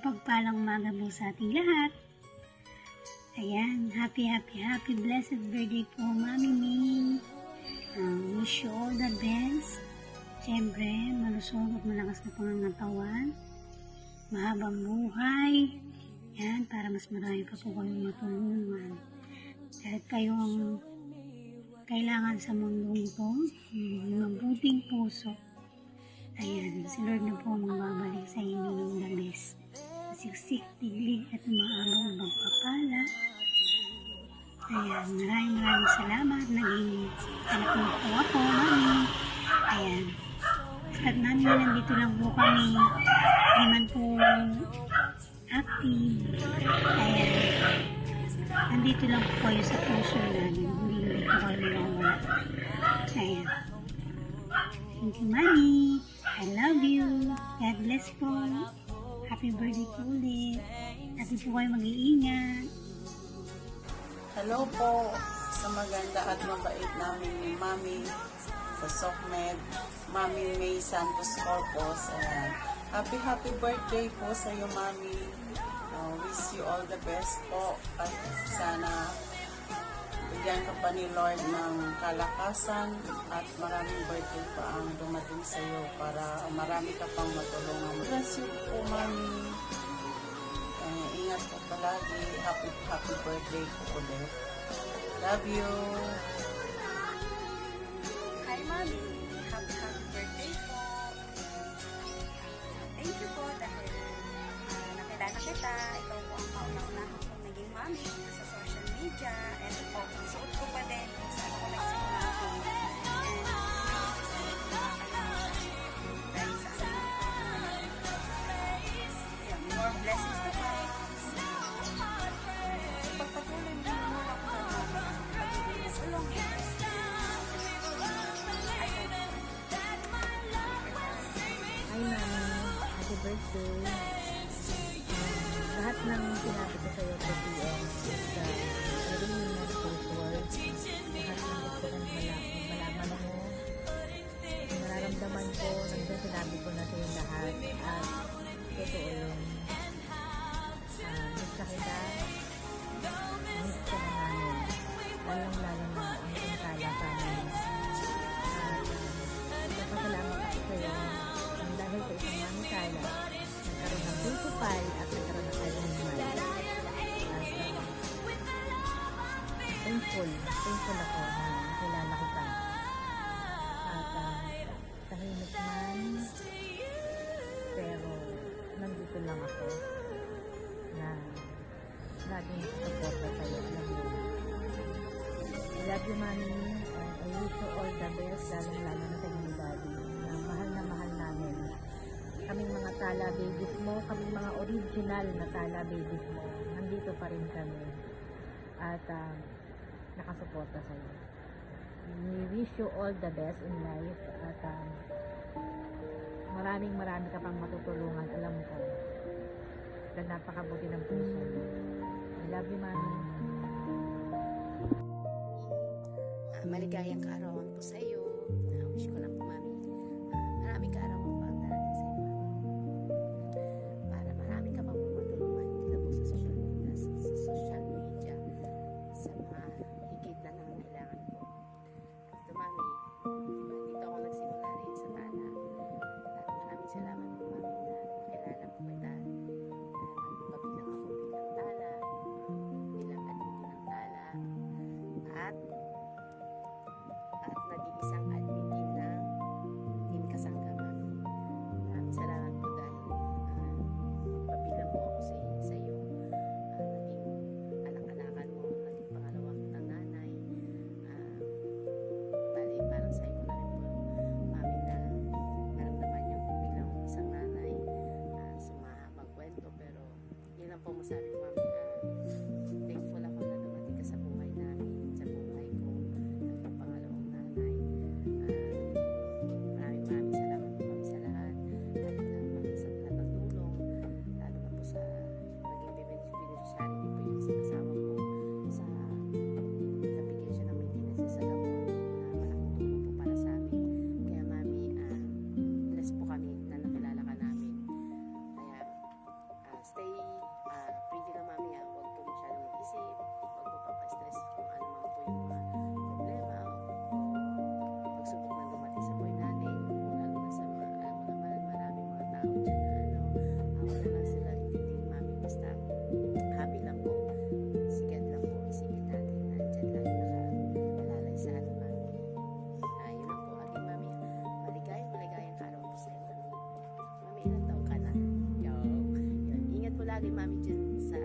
Pagpalang umaga po sa ating lahat. Ayan, happy blessed birthday po, Mami Ming. Wish you all the best. Siyempre, malusog at malakas na pangangatawan. Mahabang buhay. Yan, para mas marami pa po kayong matulungan. Kahit kayong kailangan sa mundong ito, mabuting puso. Ayan, si Lord na po magbabalik sa inyo ng the best. Siksik, tiglig at maabang pagpapala. Ayan, maraming salamat. Naging anak mo po ako, Mami. Ayan. Basta't Mami, nandito lang po kami. Hindi man po active. Ayan. Nandito lang po kayo sa puso namin. Hindi po kayo nawawala. Ayan. Thank you, Mami. I love you. God bless po. Happy birthday po ulit. Lagi po kayo mag-iingat. Hello po sa maganda at mabait namin ni Mami sa SOCMED, Mami May Santos Corpus. Happy birthday po sa iyo, Mami. Wish you all the best po at sana bigyan ka pa ni Lord ng kalakasan at maraming birthday pa ang dumating sa iyo para marami ka pang matulungan. Bless you po, Mami. Ingat po palagi. Happy birthday po ulit. Love you. Hi, Mami. Happy birthday po. Thank you po dahil nakilala kita. Ikaw po ang kaunang-unahang kong naging mami sa social media. Ito po, suot ko pa din kung saan ako nagsimula po. Dahil sa more blessings to come. Pagpatuloy mo muna ako sa pagiging nasulong. Hi, Mami. Happy birthday. Lahat ng sinabi ko sa'yo sa PM, sa ring ng password, lahat ng gusto kong malaman mo, nararamdaman ko, nandun sinabi ko na sa'yo lahat, at totoo yun. Miss ka kita, miss ka na namin, lalong-lalo na ang pangkala pa namin. Napasalamat ako sa'yo, dahil sa isang Mami Kala, nagkaroon ng pulsupal at nagkaroon ng animal. At thankful ako na nakilala kita. At tahimik man, pero nandito lang ako na laging suporta sa'yo. Alam mo, I love you, Mami. I wish you all the best, lalong-lalo na sa inyo, Daddy, na mahal namin. Kaming mga Tala babies mo, kaming mga original na Tala babies mo, nandito pa rin kami at nakasuporta sa iyo. We wish you all the best in life at maraming ka pang matutulungan, alam ko, dahil napakabuti ng puso mo. I love you, Mami. Maligayang kaarawan po sa iyo. Wish ko lang po, Mami, maraming kaarawan pa ang darating sa iyo, para marami ka pa po matulungan dito po sa social media, sa mga higit na nangangailangan po. At ito, Mami, dito ako nagsimula rin sa Tala. At maraming salamat po, Mami, na nakilala po kita. Pabilang ako bilang Tala, bilang admin ng Tala, at naging isang admin din ng Mami dyan sa